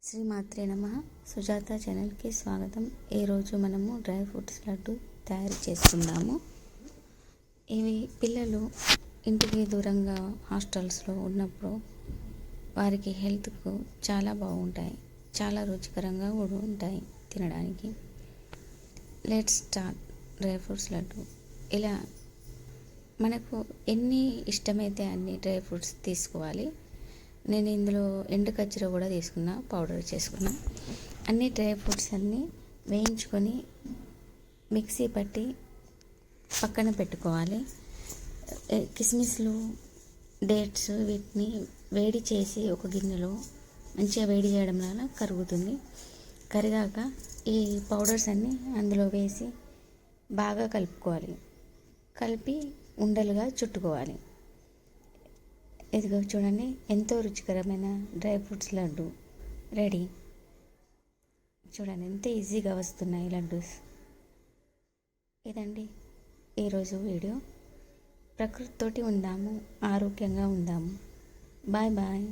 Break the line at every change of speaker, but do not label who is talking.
శ్రీమాత్రే నమః. సుజాత ఛానల్కి స్వాగతం. ఈరోజు మనము డ్రై ఫ్రూట్స్ లడ్డు తయారు చేసుకుందాము. ఇవి పిల్లలు ఇంటికి దూరంగా హాస్టల్స్లో ఉన్నప్పుడు వారికి హెల్త్కు చాలా బాగుంటాయి, చాలా రుచికరంగా కూడా ఉంటాయి తినడానికి. Let's start dry fruits laddu. ఇలా మనకు ఎన్ని ఇష్టమైతే అన్ని డ్రై ఫ్రూట్స్ తీసుకోవాలి. నేను ఇందులో ఎండు ఖర్జూర కూడా తీసుకున్నా, పౌడర్ చేసుకున్నా. అన్ని డ్రై ఫ్రూట్స్ అన్నీ వేయించుకొని మిక్సీ పట్టి పక్కన పెట్టుకోవాలి. కిస్మిస్లు, డేట్స్ వీటిని వేడి చేసి ఒక గిన్నెలో మంచిగా వేడి చేయడం వల్ల కరుగుతుంది. కరిగాక ఈ పౌడర్స్ అన్నీ అందులో వేసి బాగా కలుపుకోవాలి. కలిపి ఉండలుగా చుట్టుకోవాలి. ఇదిగో చూడండి, ఎంతో రుచికరమైన డ్రై ఫ్రూట్స్ లడ్డు రెడీ. చూడండి ఎంత ఈజీగా వస్తున్నాయి లడ్డూస్. ఇదండి ఈరోజు వీడియో. ప్రకృతితోటి ఉందాము, ఆరోగ్యంగా ఉందాము. Bye bye.